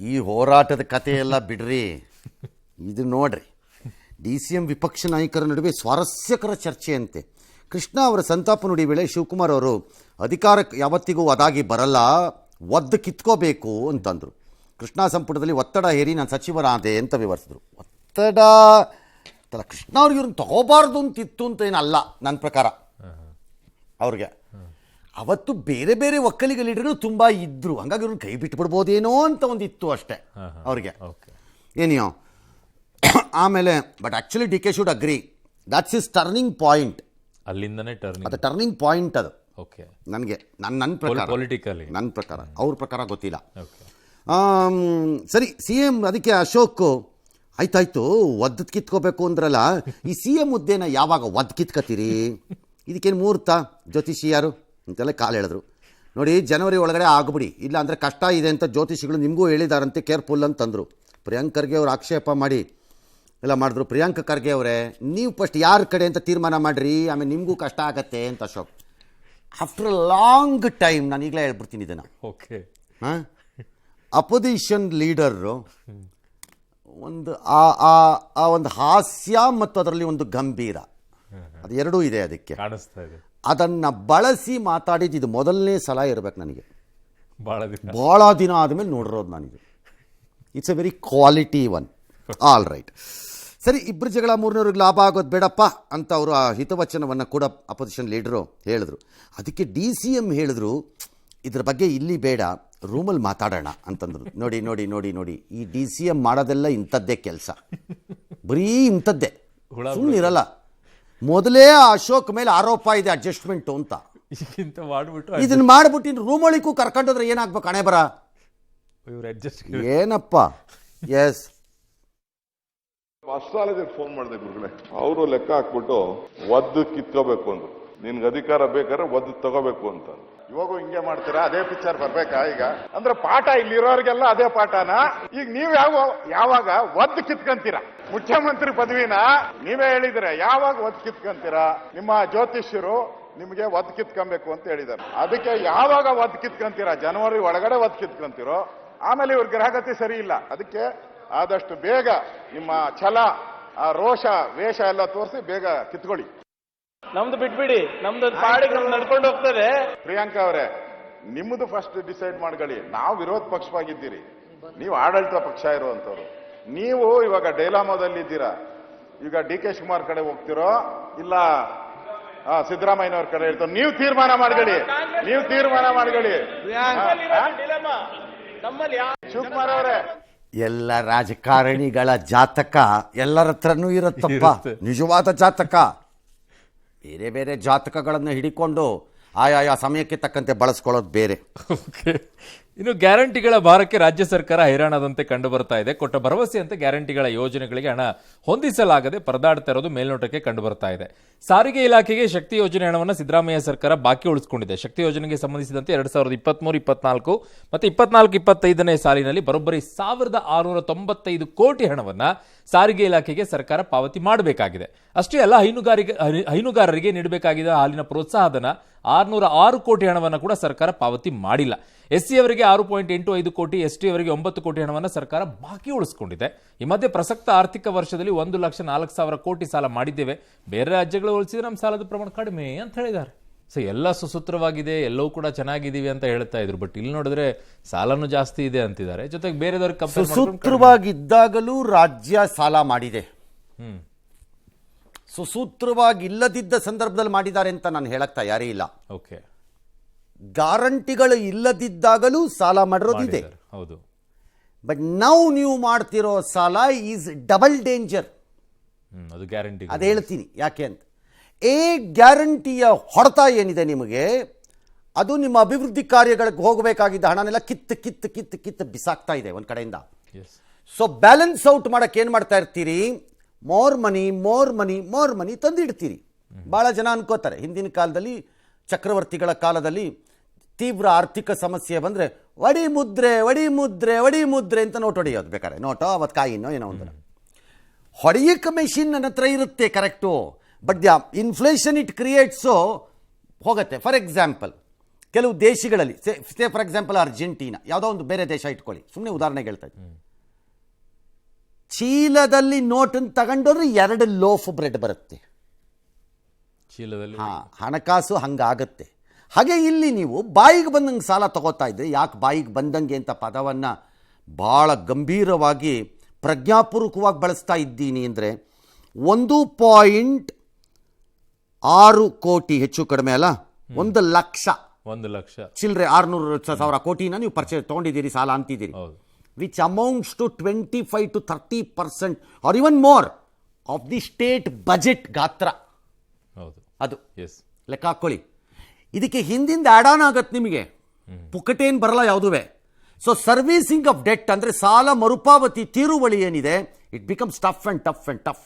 ಈ ಹೋರಾಟದ ಕಥೆಯೆಲ್ಲ ಬಿಡ್ರಿ, ಇದು ನೋಡ್ರಿ. DCM ವಿಪಕ್ಷ ನಾಯಕರ ನಡುವೆ ಸ್ವಾರಸ್ಯಕರ ಚರ್ಚೆಯಂತೆ. ಕೃಷ್ಣ ಅವರ ಸಂತಾಪ ನುಡಿ ವೇಳೆ ಶಿವಕುಮಾರ್ ಅವರು ಅಧಿಕಾರಕ್ಕೆ ಯಾವತ್ತಿಗೂ ಅದಾಗಿ ಬರಲ್ಲ, ಒದ್ದು ಕಿತ್ಕೋಬೇಕು ಅಂತಂದರು. ಕೃಷ್ಣ ಸಂಪುಟದಲ್ಲಿ ಒತ್ತಡ ಹೇರಿ ನಾನು ಸಚಿವರಾದೆ ಅಂತ ವಿವರಿಸಿದ್ರು. ಒತ್ತಡ ಅಲ್ಲ, ಕೃಷ್ಣ ಅವ್ರಿಗೆ ಇವ್ರನ್ನ ತಗೋಬಾರ್ದು ಅಂತಿತ್ತು ಅಂತ ಏನಲ್ಲ ನನ್ನ ಪ್ರಕಾರ. ಅವ್ರಿಗೆ ಅವತ್ತು ಬೇರೆ ಬೇರೆ ಒಕ್ಕಲಿಗ ಲೀಡರ್ಗಳು ತುಂಬ ಇದ್ದರು, ಹಂಗಾಗಿ ಇವ್ರನ್ನ ಕೈ ಬಿಟ್ಬಿಡ್ಬೋದೇನೋ ಅಂತ ಒಂದಿತ್ತು ಅಷ್ಟೇ ಅವ್ರಿಗೆ, ಏನಿಯೋ. ಆಮೇಲೆ but actually DK should agree, that's is turning point. ಅಲ್ಲಿಂದನೇ ಅದು ಟರ್ನಿಂಗ್ ಪಾಯಿಂಟ್ ಅದು ಓಕೆ ನನಗೆ, ನನ್ನ ಪ್ರಕಾರ, ಪೊಲಿಟಿಕಲಿ ನನ್ನ ಪ್ರಕಾರ. ಅವ್ರ ಪ್ರಕಾರ ಗೊತ್ತಿಲ್ಲ. ಸರಿ, CM ಅದಕ್ಕೆ ಅಶೋಕ್ ಆಯ್ತಾಯ್ತು ಒದ್ದು ಕಿತ್ಕೋಬೇಕು ಅಂದ್ರಲ್ಲ, ಈ CM ಹುದ್ದೆನ ಯಾವಾಗ ಒದ್ದು ಕಿತ್ಕೋತೀರಿ, ಇದಕ್ಕೇನು ಮುಹೂರ್ತ ಜ್ಯೋತಿಷಿ ಯಾರು ಅಂತೆಲ್ಲ ಕಾಲು ಹೇಳಿದ್ರು. ನೋಡಿ, ಜನವರಿ ಒಳಗಡೆ ಆಗ್ಬಿಡಿ, ಇಲ್ಲ ಅಂದರೆ ಕಷ್ಟ ಇದೆ ಅಂತ ಜ್ಯೋತಿಷಿಗಳು ನಿಮಗೂ ಹೇಳಿದಾರಂತೆ, ಕೇರ್ಫುಲ್ ಅಂತಂದರು. ಪ್ರಿಯಾಂಕ್ ಖರ್ಗೆ ಅವರು ಆಕ್ಷೇಪ ಮಾಡಿ ಎಲ್ಲ ಮಾಡಿದ್ರು. ಪ್ರಿಯಾಂಕ್ ಖರ್ಗೆ ಅವರೇ, ನೀವು ಫಸ್ಟ್ ಯಾರ ಕಡೆ ಅಂತ ತೀರ್ಮಾನ ಮಾಡಿರಿ, ಆಮೇಲೆ ನಿಮಗೂ ಕಷ್ಟ ಆಗತ್ತೆ ಅಂತ Ashok. After a long time, ನಾನು ಈಗಲೇ ಹೇಳ್ಬಿಡ್ತೀನಿ ಇದನ್ನು, ಓಕೆ ಹಾಂ, ಅಪೋಸಿಷನ್ ಲೀಡರು ಒಂದು ಆ ಒಂದು ಹಾಸ್ಯ ಮತ್ತು ಅದರಲ್ಲಿ ಒಂದು ಗಂಭೀರ, ಅದು ಎರಡೂ ಇದೆ ಅದಕ್ಕೆ ಕಾಣಿಸ್ತಾ ಇದೆ. ಅದನ್ನು ಬಳಸಿ ಮಾತಾಡಿದ್ದು ಇದು ಮೊದಲನೇ ಸಲ ಇರಬೇಕು ನನಗೆ. ಭಾಳ ದಿನ ಆದಮೇಲೆ ನೋಡಿರೋದು ನನಗೆ. It's A very quality one. All right, ಸರಿ. ಇಬ್ಬರು ಜಗಳ ಮೂರನೇವ್ರಿಗೆ ಲಾಭ ಆಗೋದು ಬೇಡಪ್ಪ ಅಂತ ಅವರು ಆ ಹಿತವಚನವನ್ನು ಕೂಡ ಅಪೋಸಿಷನ್ ಲೀಡರು ಹೇಳಿದ್ರು. ಅದಕ್ಕೆ DCM ಹೇಳಿದ್ರು, ಇದ್ರ ಬಗ್ಗೆ ಇಲ್ಲಿ ಬೇಡ, ರೂಮಲ್ಲಿ ಮಾತಾಡೋಣ ಅಂತಂದ್ರು. ನೋಡಿ ನೋಡಿ ನೋಡಿ ನೋಡಿ, ಈ DCM ಮಾಡೋದೆಲ್ಲ ಇಂಥದ್ದೇ ಕೆಲಸ, ಬರೀ ಇಂಥದ್ದೇ, ಸುಮ್ಮನಿರಲ್ಲ. ಮೊದಲೇ ಅಶೋಕ್ ಮೇಲೆ ಆರೋಪ ಇದೆ ಅಡ್ಜಸ್ಟ್ಮೆಂಟು ಅಂತ, ಇದನ್ನು ಮಾಡಿಬಿಟ್ಟು ಇನ್ನು ರೂಮೊಳಿಗೂ ಕರ್ಕೊಂಡೋದ್ರೆ ಏನಾಗ್ಬೇಕು ಹಣೆ ಬರ ಏನಪ್ಪ. ಎಸ್, ಅಸ್ಟ್ರಾಲಜರ್ ಫೋನ್ ಮಾಡಿದೆ ಗುರುಗಳೇ, ಅವರು ಲೆಕ್ಕ ಹಾಕ್ಬಿಟ್ಟು ಒದ್ದು ಕಿತ್ಕೋಬೇಕು ಅಂದ್ರು. ನಿನ್ಗೆ ಅಧಿಕಾರ ಬೇಕಾದ್ರೆ ಒದ್ದು ತಗೋಬೇಕು ಅಂತ. ಇವಾಗೂ ಹಿಂಗೆ ಮಾಡ್ತೀರಾ? ಅದೇ ಪಿಕ್ಚರ್ ಬರ್ಬೇಕಾ ಈಗ? ಅಂದ್ರೆ ಪಾಠ ಇಲ್ಲಿರೋರಿಗೆಲ್ಲ ಅದೇ ಪಾಠನ. ಈಗ ನೀವ್ ಯಾವಾಗ ಒದ್ದು ಕಿತ್ಕೊಂತೀರಾ? ಮುಖ್ಯಮಂತ್ರಿ ಪದವಿನ ನೀವೇ ಹೇಳಿದ್ರೆ ಯಾವಾಗ ಒದ್ದು ಕಿತ್ಕೊಂತೀರಾ? ನಿಮ್ಮ ಜ್ಯೋತಿಷ್ಯರು ನಿಮ್ಗೆ ಒದ್ದು ಕಿತ್ಕೊಬೇಕು ಅಂತ ಹೇಳಿದ್ದಾರೆ. ಅದಕ್ಕೆ ಯಾವಾಗ ಒದ್ದು ಕಿತ್ಕೊಂತೀರಾ? ಜನವರಿ ಒಳಗಡೆ ಒದ್ದು ಕಿತ್ಕೊಂತೀರೋ, ಆಮೇಲೆ ಇವ್ರ ಗ್ರಹಗತಿ ಸರಿ ಇಲ್ಲ. ಅದಕ್ಕೆ ಆದಷ್ಟು ಬೇಗ ನಿಮ್ಮ ಛಲ, ರೋಷ, ವೇಷ ಎಲ್ಲ ತೋರಿಸಿ ಬೇಗ ಕಿತ್ಕೊಳ್ಳಿ. ನಮ್ದು ಬಿಟ್ಬಿಡಿ, ನಮ್ದು ಪಾಡಿಗೆ ನಮ್ದು ನಡ್ಕೊಂಡು ಹೋಗ್ತದೆ. ಪ್ರಿಯಾಂಕಾ ಅವರೇ, ನಿಮ್ಮದು ಫಸ್ಟ್ ಡಿಸೈಡ್ ಮಾಡ್ಕೊಳ್ಳಿ. ನಾವು ವಿರೋಧ ಪಕ್ಷವಾಗಿದ್ದೀರಿ, ನೀವು ಆಡಳಿತ ಪಕ್ಷ ಇರುವಂತವ್ರು. ನೀವು ಇವಾಗ ಡೈಲಾಮೋದಲ್ಲಿದ್ದೀರಾ. ಈಗ DK ಶಿವಕುಮಾರ್ ಕಡೆ ಹೋಗ್ತಿರೋ ಇಲ್ಲ ಸಿದ್ದರಾಮಯ್ಯನವ್ರ ಕಡೆ ಇರ್ತಾರೋ, ನೀವು ತೀರ್ಮಾನ ಮಾಡ್ಕೊಳ್ಳಿ. ಶಿವಕುಮಾರ್ ಅವರೇ, ಎಲ್ಲ ರಾಜಕಾರಣಿಗಳ ಜಾತಕ ಎಲ್ಲರ ಹತ್ರನೂ ಇರುತ್ತಪ್ಪ, ನಿಜವಾದ ಜಾತಕ. ಬೇರೆ ಬೇರೆ ಜಾತಕಗಳನ್ನು ಹಿಡಿಕೊಂಡು ಆಯಾಯ ಸಮಯಕ್ಕೆ ತಕ್ಕಂತೆ ಬಳಸ್ಕೊಳ್ಳೋದು ಬೇರೆ. ಇನ್ನು ಗ್ಯಾರಂಟಿಗಳ ಭಾರಕ್ಕೆ ರಾಜ್ಯ ಸರ್ಕಾರ ಹೈರಾಣದಂತೆ ಕಂಡು ಬರ್ತಾ ಇದೆ. ಕೊಟ್ಟ ಭರವಸೆಯಂತೆ ಗ್ಯಾರಂಟಿಗಳ ಯೋಜನೆಗಳಿಗೆ ಹಣ ಹೊಂದಿಸಲಾಗದೆ ಪರದಾಡ್ತಾ ಇರೋದು ಮೇಲ್ನೋಟಕ್ಕೆ ಕಂಡು ಬರ್ತಾ ಇದೆ. ಸಾರಿಗೆ ಇಲಾಖೆಗೆ ಶಕ್ತಿ ಯೋಜನೆ ಹಣವನ್ನು ಸಿದ್ದರಾಮಯ್ಯ ಸರ್ಕಾರ ಬಾಕಿ ಉಳಿಸಿಕೊಂಡಿದೆ. ಶಕ್ತಿ ಯೋಜನೆಗೆ ಸಂಬಂಧಿಸಿದಂತೆ 2023-24 ಮತ್ತು 24-25ನೇ ಸಾಲಿನಲ್ಲಿ ಬರೋಬ್ಬರಿ 1695 ಕೋಟಿ ಹಣವನ್ನು ಸಾರಿಗೆ ಇಲಾಖೆಗೆ ಸರ್ಕಾರ ಪಾವತಿ ಮಾಡಬೇಕಾಗಿದೆ. ಅಷ್ಟೇ ಅಲ್ಲ, ಹೈನುಗಾರರಿಗೆ ನೀಡಬೇಕಾಗಿದ್ದ ಹಾಲಿನ ಪ್ರೋತ್ಸಾಹಧನ 606 ಕೋಟಿ ಹಣವನ್ನು ಕೂಡ ಸರ್ಕಾರ ಪಾವತಿ ಮಾಡಿಲ್ಲ. SC ಅವರಿಗೆ 6.85 ಕೋಟಿ, ST ಅವರಿಗೆ 9 ಕೋಟಿ ಹಣವನ್ನು ಸರ್ಕಾರ ಬಾಕಿ ಉಳಿಸಿಕೊಂಡಿದೆ. ಈ ಮಧ್ಯೆ ಪ್ರಸಕ್ತ ಆರ್ಥಿಕ ವರ್ಷದಲ್ಲಿ 1,04,000 ಕೋಟಿ ಸಾಲ ಮಾಡಿದ್ದೇವೆ, ಬೇರೆ ರಾಜ್ಯಗಳು ಹೋಲಿಸಿದ್ರೆ ನಮ್ಮ ಸಾಲದ ಪ್ರಮಾಣ ಕಡಿಮೆ ಅಂತ ಹೇಳಿದ್ದಾರೆ. ಸೊ ಎಲ್ಲ ಸುಸೂತ್ರವಾಗಿದೆ, ಎಲ್ಲವೂ ಕೂಡ ಚೆನ್ನಾಗಿದ್ದೀವಿ ಅಂತ ಹೇಳ್ತಾ ಇದ್ರು. ಬಟ್ ಇಲ್ಲಿ ನೋಡಿದ್ರೆ ಸಾಲನೂ ಜಾಸ್ತಿ ಇದೆ ಅಂತಿದ್ದಾರೆ. ಜೊತೆಗೆ ಬೇರೆದವ್ರಿಗೆ ಸುಸೂತ್ರವಾಗಿದ್ದಾಗಲೂ ರಾಜ್ಯ ಸಾಲ ಮಾಡಿದೆ, ಸುಸೂತ್ರವಾಗಿ ಇಲ್ಲದಿದ್ದ ಸಂದರ್ಭದಲ್ಲಿ ಮಾಡಿದ್ದಾರೆ ಅಂತ ನಾನು ಹೇಳಕ್ ತಯಾರಿ ಇಲ್ಲ. ಓಕೆ, ಗ್ಯಾರಂಟಿಗಳು ಇಲ್ಲದಿದ್ದಾಗಲೂ ಸಾಲ ಮಾಡಿರೋದಿದೆ. ಹೌದು, ಬಟ್ ನಾವು ನೀವು ಮಾಡ್ತಿರೋ ಸಾಲ ಈಸ್ ಡಬಲ್ ಡೇಂಜರ್. ಅದು ಗ್ಯಾರಂಟಿ, ಅದು ಹೇಳ್ತೀನಿ ಯಾಕೆ ಅಂತ. ಗ್ಯಾರಂಟಿಯ ಹೊಡೆತ ಏನಿದೆ ನಿಮಗೆ, ಅದು ನಿಮ್ಮ ಅಭಿವೃದ್ಧಿ ಕಾರ್ಯಗಳಿಗೆ ಹೋಗಬೇಕಾಗಿದ್ದ ಹಣನೆಲ್ಲ ಕಿತ್ತು ಕಿತ್ತು ಕಿತ್ತು ಕಿತ್ತು ಬಿಸಾಕ್ತಾ ಇದೆ ಒಂದು ಕಡೆಯಿಂದ. ಸೊ ಬ್ಯಾಲೆನ್ಸ್ ಔಟ್ ಮಾಡಕ್ಕೆ ಏನು ಮಾಡ್ತಾ ಇರ್ತೀರಿ? ಮೋರ್ ಮನಿ ತಂದಿಡ್ತೀರಿ. ಭಾಳ ಜನ ಅನ್ಕೋತಾರೆ, ಹಿಂದಿನ ಕಾಲದಲ್ಲಿ ಚಕ್ರವರ್ತಿಗಳ ಕಾಲದಲ್ಲಿ ತೀವ್ರ ಆರ್ಥಿಕ ಸಮಸ್ಯೆ ಬಂದರೆ ವಡಿ ಮುದ್ರೆ ಅಂತ ನೋಟ್ ಹೊಡೆಯೋದು. ಬೇಕಾದ್ರೆ ನೋಟೋ ಅವತ್ತು ಕಾಯಿನೋ ಏನೋ ಒಂದು ಹೊಡೆಯಕ್ಕೆ ಮೆಷಿನ್ ನನ್ನ ಹತ್ರ ಇರುತ್ತೆ, correct. But the inflation it creates ಹೋಗುತ್ತೆ. ಫಾರ್ ಎಕ್ಸಾಂಪಲ್, ಕೆಲವು ದೇಶಗಳಲ್ಲಿ ಸೇ ಫಾರ್ ಎಕ್ಸಾಂಪಲ್ ಅರ್ಜೆಂಟೀನಾ, ಯಾವುದೋ ಒಂದು ಬೇರೆ ದೇಶ ಇಟ್ಕೊಳ್ಳಿ, ಸುಮ್ಮನೆ ಉದಾಹರಣೆಗೆ ಹೇಳ್ತಾ ಇದ್ದೀನಿ. ಚೀಲದಲ್ಲಿ ನೋಟನ್ನು ತಗೊಂಡೋದ್ರೆ 2 ಲೋಫ್ ಬ್ರೆಡ್ ಬರುತ್ತೆ. ಚೀಲದಲ್ಲಿ ಹಣಕಾಸು ಹಂಗಾಗತ್ತೆ. ಹಾಗೆ ಇಲ್ಲಿ ನೀವು ಬಾಯಿಗೆ ಬಂದಂಗೆ ಸಾಲ ತಗೋತಾ ಇದ್ದರೆ, ಯಾಕೆ ಬಾಯಿಗೆ ಬಂದಂಗೆ ಅಂತ ಪದವನ್ನು ಭಾಳ ಗಂಭೀರವಾಗಿ ಪ್ರಜ್ಞಾಪೂರ್ವಕವಾಗಿ ಬಳಸ್ತಾ ಇದ್ದೀನಿ ಅಂದರೆ, 1.6 ಕೋಟಿ ಹೆಚ್ಚು ಕಡಿಮೆ ಅಲ್ಲ, 1 ಲಕ್ಷ 1 ಲಕ್ಷ ಚಿಲ್ಲರೆ 600,000 ಕೋಟಿನ ನೀವು ಪರ್ಚೇಸ್ ತೊಗೊಂಡಿದ್ದೀರಿ, ಸಾಲ ಅಂತಿದ್ದೀರಿ. Which amounts to 25 to 30% or even more of the state budget ಗಾತ್ರ. ಹೌದು, ಅದು ಎಸ್, ಲೆಕ್ಕ ಹಾಕ್ಕೊಳ್ಳಿ. ಇದಕ್ಕೆ ಹಿಂದಿಂದ ಆ್ಯಡ್ ಆನ್ ಆಗತ್ತೆ ನಿಮಗೆ, ಪುಕ್ಕಟೇನು ಬರಲ್ಲ ಯಾವುದುವೆ. ಸೊ ಸರ್ವೀಸಿಂಗ್ ಆಫ್ ಡೆಟ್ ಅಂದರೆ ಸಾಲ ಮರುಪಾವತಿ ತೀರುವಳಿ ಏನಿದೆ, it becomes tough and tough and tough.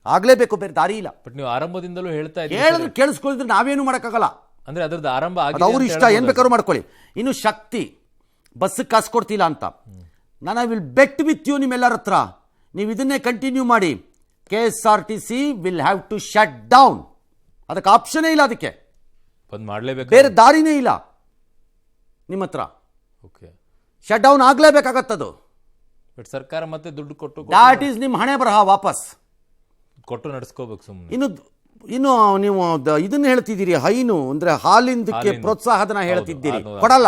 ಆಗಲೇಬೇಕು, ಬೇರೆ ದಾರಿ ಇಲ್ಲ. ಬಟ್ ನೀವು ಆರಂಭದಿಂದಲೂ ಹೇಳ್ತಾ ಹೇಳಿದ್ರೆ ಕೇಳಿಸ್ಕೊಳಿದ್ರೆ ನಾವೇನು ಮಾಡೋಕ್ಕಾಗಲ್ಲ. ಅಂದ್ರೆ ಅದ್ರದ್ದು ಆರಂಭ ಅದು ಅವ್ರ ಇಷ್ಟ, ಏನು ಬೇಕಾದ್ರೂ ಮಾಡ್ಕೊಳ್ಳಿ. ಇನ್ನು ಶಕ್ತಿ ಬಸ್ಸಿಗೆ ಕಾಸು ಕೊಡ್ತಿಲ್ಲ ಅಂತ, ನಾನು I will bet with you ನಿಮ್ಮೆಲ್ಲರ ಹತ್ರ, ನೀವು ಇದನ್ನೇ ಕಂಟಿನ್ಯೂ ಮಾಡಿ, KSRTC will have to shut down. ಅದಕ್ಕೆ ಆಪ್ಷನೇ ಇಲ್ಲ, ಅದಕ್ಕೆ ಬಂದ್ ಮಾಡಲೇಬೇಕು, ಬೇರೆ ದಾರಿನೇ ಇಲ್ಲ ನಿಮ್ಮ ಹತ್ರ. ಓಕೆ, ಶಟ್ ಡೌನ್ ಆಗಲೇಬೇಕಾಗತ್ತದು. ಬಟ್ ಸರ್ಕಾರ ಮತ್ತೆ ದುಡ್ಡು ಕೊಟ್ಟು ದಾಟ್ ಈಸ್ ನಿಮ್ಮ ಹಣೆ ಬರಹ, ವಾಪಸ್ ಕೊಟ್ಟು ನಡೆಸ್ಕೋಬೇಕು ಸುಮ್ಮನೆ. ಇನ್ನು ನೀವು ಇದನ್ನ ಹೇಳ್ತಿದ್ದೀರಿ, ಹೈನು ಅಂದ್ರೆ ಹಾಲಿಂದಕ್ಕೆ ಪ್ರೋತ್ಸಾಹಧನ ಹೇಳ್ತಿದ್ದೀರಿ, ಕೊಡಲ್ಲ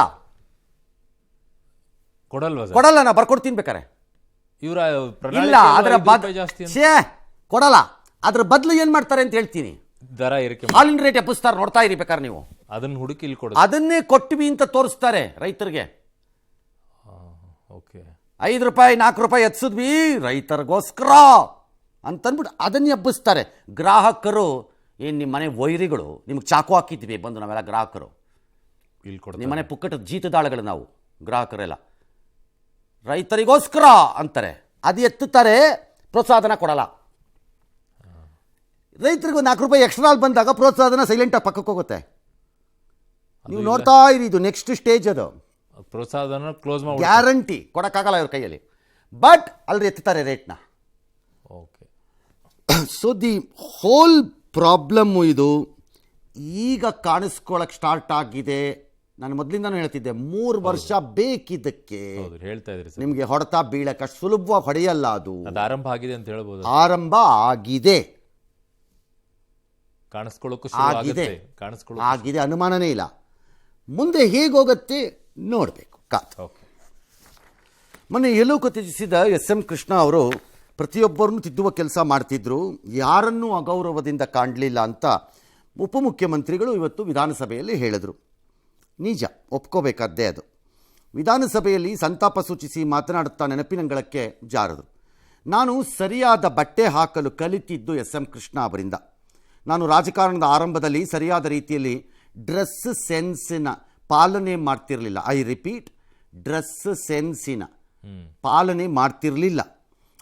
ಕೊಡಲ್ವಾ? ನಾ ಬರ್ಕೊಡ್ತೀನಿ ಬೇಕಾರೆ. ಇವರ ಇಲ್ಲ, ಅದರ ಕೊಡಲ್ಲ. ಅದ್ರ ಬದಲು ಏನ್ ಮಾಡ್ತಾರೆ ಅಂತ ಹೇಳ್ತೀನಿ, ದರ ಏರಿಕೆ, ಹಾಲಿನ ರೇಟ್ ಎಪ್ಪಿಸ್ತಾರೆ, ನೋಡ್ತಾ ಇರಿ ಬೇಕಾರೆ ನೀವು. ಅದನ್ನ ಹುಡುಕಿ ಇಲ್ಲಿ ಕೊಡ, ಅದನ್ನೇ ಕೊಟ್ಟಿವಿ ಅಂತ ತೋರಿಸ್ತಾರೆ ರೈತರಿಗೆ. ಓಕೆ, 5 ರೂಪಾಯಿ 4 ರೂಪಾಯಿ ಎತ್ಸಿದ್ವಿ ರೈತರಿಗೋಸ್ಕರ ಅಂತಂದ್ಬಿಟ್ಟು ಅದನ್ನೇ ಎಬ್ಬಿಸ್ತಾರೆ. ಗ್ರಾಹಕರು ಏನು ನಿಮ್ಮ ಮನೆ ವೈರಿಗಳು, ನಿಮ್ಗೆ ಚಾಕು ಹಾಕಿದ್ವಿ ಬಂದು ನಾವೆಲ್ಲ ಗ್ರಾಹಕರು, ಇಲ್ಲಿ ಕೊಡ, ನಿಮ್ಮ ಮನೆ ಪುಕ್ಕಟ ಜೀತದಾಳಗಳು ನಾವು ಗ್ರಾಹಕರೆಲ್ಲ, ರೈತರಿಗೋಸ್ಕರ ಅಂತಾರೆ. ಅದು ಎತ್ತುತ್ತಾರೆ, ಪ್ರೋತ್ಸಾಹನ ಕೊಡಲ್ಲ. ರೈತರಿಗೆ 4 ರೂಪಾಯಿ ಎಕ್ಸ್ಟ್ರಾ ಬಂದಾಗ ಪ್ರೋತ್ಸಾಹನ ಸೈಲೆಂಟಾಗಿ ಪಕ್ಕಕ್ಕೆ ಹೋಗುತ್ತೆ. ನೀವು ನೋಡ್ತಾ ಇರಿ, ಇದು ನೆಕ್ಸ್ಟ್ ಸ್ಟೇಜ್. ಅದು ಪ್ರೋತ್ಸಾಹನ ಕ್ಲೋಸ್ ಮಾಡಿ ಗ್ಯಾರಂಟಿ ಕೊಡೋಕ್ಕಾಗಲ್ಲ ಇವ್ರ ಕೈಯಲ್ಲಿ, ಬಟ್ ಅಲ್ಲಿ ಎತ್ತುತ್ತಾರೆ ರೇಟ್ನ. Okay, so the whole problem ಇದು ಈಗ ಕಾಣಿಸ್ಕೊಳ್ಳೋಕೆ ಸ್ಟಾರ್ಟ್ ಆಗಿದೆ. ನಾನು ಮೊದಲಿಂದನೂ ಹೇಳ್ತಿದ್ದೆ, 3 ವರ್ಷ ಬೇಕಿದ್ದಕ್ಕೆ. ಹೇಳ್ತಾ ಇದ್ರಿ ಸರ್, ನಿಮಗೆ ಹೊಡೆತ ಬೀಳಕ್ಕೆ ಅಷ್ಟು ಸುಲಭವಾಗಿ ಹೊಡೆಯಲ್ಲ. ಅದು ಆರಂಭ ಆಗಿದೆ ಅಂತ ಹೇಳ್ಬೋದು. ಆರಂಭ ಆಗಿದೆ, ಆಗಿದೆ, ಅನುಮಾನನೇ ಇಲ್ಲ. ಮುಂದೆ ಹೇಗೋಗತ್ತೆ ನೋಡಬೇಕು, ಕಾತು. ಮೊನ್ನೆ ಎಲ್ಲೂ ತ್ಯಜಿಸಿದ SM ಕೃಷ್ಣ ಅವರು ಪ್ರತಿಯೊಬ್ಬರನ್ನು ತಿದ್ದುವ ಕೆಲಸ ಮಾಡ್ತಿದ್ರು, ಯಾರನ್ನೂ ಅಗೌರವದಿಂದ ಕಾಣಲಿಲ್ಲ ಅಂತ ಉಪಮುಖ್ಯಮಂತ್ರಿಗಳು ಇವತ್ತು ವಿಧಾನಸಭೆಯಲ್ಲಿ ಹೇಳಿದರು. ನಿಜ, ಒಪ್ಕೋಬೇಕಾದ್ದೇ ಅದು. ವಿಧಾನಸಭೆಯಲ್ಲಿ ಸಂತಾಪ ಸೂಚಿಸಿ ಮಾತನಾಡುತ್ತಾ ನೆನಪಿನಂಗಳಕ್ಕೆ ಜಾರದರು. ನಾನು ಸರಿಯಾದ ಬಟ್ಟೆ ಹಾಕಲು ಕಲಿತಿದ್ದು SM ಕೃಷ್ಣ ಅವರಿಂದ. ನಾನು ರಾಜಕಾರಣದ ಆರಂಭದಲ್ಲಿ ಸರಿಯಾದ ರೀತಿಯಲ್ಲಿ ಡ್ರೆಸ್ ಸೆನ್ಸಿನ ಪಾಲನೆ ಮಾಡ್ತಿರಲಿಲ್ಲ. ಐ ರಿಪೀಟ್, ಡ್ರೆಸ್ ಸೆನ್ಸಿನ ಪಾಲನೆ ಮಾಡ್ತಿರಲಿಲ್ಲ.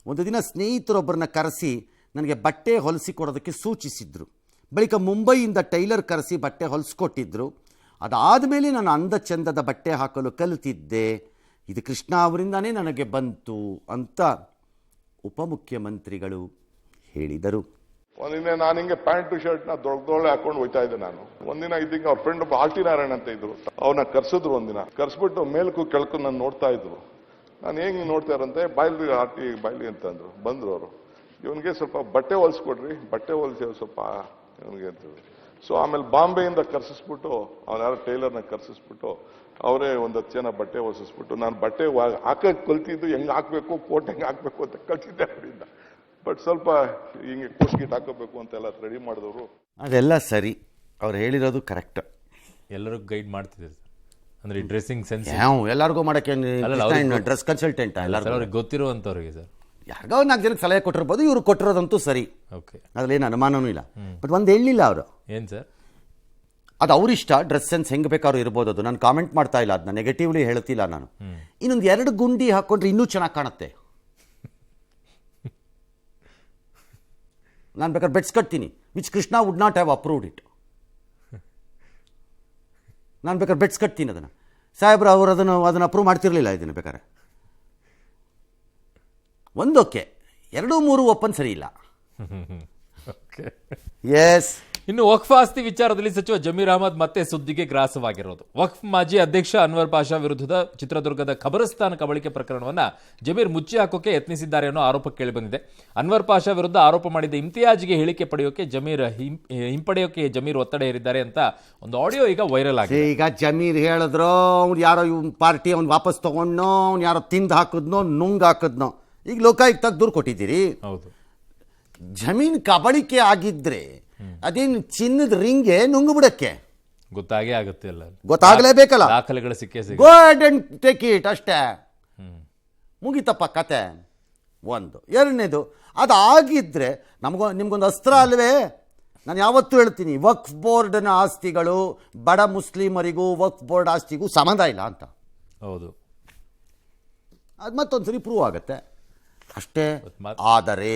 ಒಂದು ದಿನ ಸ್ನೇಹಿತರೊಬ್ಬರನ್ನ ಕರೆಸಿ ನನಗೆ ಬಟ್ಟೆ ಹೊಲಿಸಿಕೊಡೋದಕ್ಕೆ ಸೂಚಿಸಿದ್ರು. ಬಳಿಕ ಮುಂಬೈಯಿಂದ ಟೈಲರ್ ಕರೆಸಿ ಬಟ್ಟೆ ಹೊಲಿಸ್ಕೊಟ್ಟಿದ್ರು. ಅದಾದಮೇಲೆ ನಾನು ಅಂದ ಚಂದದ ಬಟ್ಟೆ ಹಾಕಲು ಕಲಿತಿದ್ದೆ. ಇದು ಕೃಷ್ಣ ಅವರಿಂದನೇ ನನಗೆ ಬಂತು ಅಂತ ಉಪಮುಖ್ಯಮಂತ್ರಿಗಳು ಹೇಳಿದರು. ಒಂದಿನ ನಾನು ಹಿಂಗೆ ಪ್ಯಾಂಟ್ ಶರ್ಟ್ನ ದೊಡ್ಡದೊಳ್ಳೆ ಹಾಕೊಂಡು ಹೋಯ್ತಾ ಇದ್ದೆ. ನಾನು ಒಂದಿನ ಇದ್ದಂಗೆ ಅವ್ರ ಫ್ರೆಂಡ್ ಒಬ್ಬ ಆರ್ಟಿ ನಾರಾಯಣ ಅಂತ ಇದ್ರು, ಅವ್ರನ್ನ ಕರ್ಸಿದ್ರು. ಒಂದಿನ ಕರ್ಸ್ಬಿಟ್ಟು ಮೇಲ್ಕು ಕೆಳಕು ನಾನು ನೋಡ್ತಾ ಇದ್ರು. ನಾನು ಹೆಂಗೆ ನೋಡ್ತಾ ಇರಂತೆ, ಬಾಯ್ಲಿ ಆರ್ಟಿ ಬಾಯ್ಲಿ ಅಂತಂದ್ರು. ಬಂದ್ರು ಅವರು, ಇವನಿಗೆ ಸ್ವಲ್ಪ ಬಟ್ಟೆ ಹೊಲಿಸ್ಕೊಡ್ರಿ, ಬಟ್ಟೆ ಹೊಲಿಸಿ ಸ್ವಲ್ಪ ಇವನಿಗೆ ಅಂತಂದ್ರು. ಸೊ ಆಮೇಲೆ ಬಾಂಬೆಯಿಂದ ಕರ್ಸಿಸ್ಬಿಟ್ಟು, ಅವ್ನ ಯಾರೋ ಟೈಲರ್ನ ಕರ್ಸಿಸ್ಬಿಟ್ಟು ಅವರೇ 10 ಜನ ಬಟ್ಟೆ ಹೊಲಿಸ್ಬಿಟ್ಟು, ನಾನು ಬಟ್ಟೆ ಹಾಕಕ್ಕೆ ಕಲ್ತಿದ್ದು, ಹೆಂಗೆ ಹಾಕ್ಬೇಕು, ಕೋಟ್ ಹೆಂಗೆ ಹಾಕ್ಬೇಕು ಅಂತ ಕಲ್ತಿದ್ದೆ ಅವರಿಂದ. ಬಟ್ ಸ್ವಲ್ಪ ಹಿಂಗೆ ಕೂಸ್ಗಿಟ್ ಹಾಕೋಬೇಕು ಅಂತೆಲ್ಲ ರೆಡಿ ಮಾಡಿದವರು. ಅದೆಲ್ಲ ಸರಿ, ಅವ್ರು ಹೇಳಿರೋದು ಕರೆಕ್ಟ್. ಎಲ್ಲರಿಗೂ ಗೈಡ್ ಮಾಡ್ತಿದ್ದೆ ಅಂದ್ರೆ ಡ್ರೆಸ್ಸಿಂಗ್ ಸೆನ್ಸ್ ಎಲ್ಲರಿಗೂ ಮಾಡೋಕ್ಕೆ ಡ್ರೆಸ್ ಕನ್ಸಲ್ಟೆಂಟ್ ಅವ್ರಿಗೆ ಗೊತ್ತಿರುವಂಥವ್ರಿಗೆ ಸರ್, ಯಾರಿಗೋ 4 ಜನಕ್ಕೆ ಸಲಹೆ ಕೊಟ್ಟಿರ್ಬೋದು, ಇವರು ಕೊಟ್ಟಿರೋದಂತೂ ಸರಿ. ಓಕೆ, ಅದ್ರಲ್ಲೇನು ಅನುಮಾನವೂ ಇಲ್ಲ. ಬಟ್ ಒಂದು ಹೇಳಿಲ್ಲ ಅವರು. ಏನು ಸರ್? ಅದು ಅವ್ರಿಷ್ಟ, ಡ್ರೆಸ್ ಸೆನ್ಸ್ ಹೆಂಗೆ ಬೇಕಾದ್ರೂ ಇರ್ಬೋದು. ಅದು ನಾನು ಕಾಮೆಂಟ್ ಮಾಡ್ತಾ ಇಲ್ಲ, ಅದನ್ನ ನೆಗೆಟಿವ್ಲಿ ಹೇಳ್ತಿಲ್ಲ ನಾನು. ಇನ್ನೊಂದು 2 ಗುಂಡಿ ಹಾಕ್ಕೊಂಡ್ರೆ ಇನ್ನೂ ಚೆನ್ನಾಗಿ ಕಾಣುತ್ತೆ. ನಾನು ಬೇಕಾದ್ರೆ ಬೆಟ್ಸ್ ಕಟ್ತೀನಿ, which Krishna would not have approved it. ನಾನು ಬೇಕಾದ್ರೆ ಬೆಟ್ಸ್ ಕಟ್ತೀನಿ ಅದನ್ನು. ಸಾಹೇಬ್ರು ಅವರು ಅದನ್ನು ಅಪ್ರೂವ್ ಮಾಡ್ತಿರ್ಲಿಲ್ಲ. ಇದನ್ನು ಬೇಕಾದ್ರೆ ಒಂದೋಕೆ 2-3 ಓಪನ್ ಸರಿ ಇಲ್ಲ. ಎಸ್ ಇನ್ನು ವಕ್ಫ್ ಆಸ್ತಿ ವಿಚಾರದಲ್ಲಿ ಸಚಿವ ಜಮೀರ್ ಅಹಮದ್ ಮತ್ತೆ ಸುದ್ದಿಗೆ ಗ್ರಾಸವಾಗಿರೋದು. ವಕ್ಫ್ ಮಾಜಿ ಅಧ್ಯಕ್ಷ ಅನ್ವರ್ ಪಾಷಾ ವಿರುದ್ಧದ ಚಿತ್ರದುರ್ಗದ ಖಬರಸ್ತಾನ್ ಕಬಳಿಕೆ ಪ್ರಕರಣವನ್ನ ಜಮೀರ್ ಮುಚ್ಚಿ ಹಾಕೋಕೆ ಯತ್ನಿಸಿದ್ದಾರೆ ಅನ್ನೋ ಆರೋಪ ಕೇಳಿಬಂದಿದೆ. ಅನ್ವರ್ ಪಾಷಾ ವಿರುದ್ಧ ಆರೋಪ ಮಾಡಿದ್ದ ಇಮ್ತಿಯಾಜ್ಗೆ ಹೇಳಿಕೆ ಪಡೆಯೋಕೆ ಹಿಂಪಡೆಯೋಕೆ ಜಮೀರ್ ಒತ್ತಡ ಹೇರಿದ್ದಾರೆ ಅಂತ ಒಂದು ಆಡಿಯೋ ಈಗ ವೈರಲ್ ಆಗಿದೆ. ಈಗ ಜಮೀರ್ ಹೇಳಿದ್ರು ಅವ್ನು ಯಾರೋ ಇವ್ನ ಪಾರ್ಟಿ ಅವ್ನು ವಾಪಸ್ ತಗೊಂಡ್ನೋ ಅವ್ನು ಯಾರೋ ತಿಂದು ಹಾಕಿದ್ನೋ ನುಂಗ್ ಹಾಕಿದ್ನೋ. ಈಗ ಲೋಕಾಯುಕ್ತಕ್ಕೆ ದೂರು ಕೊಟ್ಟಿದ್ದೀರಿ. ಹೌದು, ಜಮೀನ್ ಕಬಳಿಕೆ ಆಗಿದ್ರೆ ಅದೇನು ಚಿನ್ನದ ರಿಂಗೆ ನುಂಗು ಬಿಡಕ್ಕೆ ಗೊತ್ತಾಗೇ ಆಗುತ್ತೆ ಅಲ್ಲ, ಗೊತ್ತಾಗಲೇಬೇಕಲ್ಲ. ದಾಖಲೆಗಳು ಸಿಕ್ಕೇ ಸಿಗ. ಗೋ ಅಂಡ್ ಟೇಕ್ ಇಟ್ ಅಷ್ಟೇ, ಮುಗಿತಪ್ಪ ಕತೆ. ಒಂದು ಎರಡನೇದು ಅದಾಗಿದ್ರೆ ನಿಮ್ಗೊಂದು ಅಸ್ತ್ರ ಅಲ್ವೇ. ನಾನು ಯಾವತ್ತೂ ಹೇಳ್ತೀನಿ, ವಕ್ಫ್ ಬೋರ್ಡ್ನ ಆಸ್ತಿಗಳು ಬಡ ಮುಸ್ಲಿಮರಿಗೂ ವಕ್ಫ್ ಬೋರ್ಡ್ ಆಸ್ತಿಗೂ ಸಂಬಂಧ ಇಲ್ಲ ಅಂತ. ಹೌದು, ಅದು ಮತ್ತೊಂದ್ಸರಿ ಪ್ರೂವ್ ಆಗುತ್ತೆ ಅಷ್ಟೇ. ಆದರೆ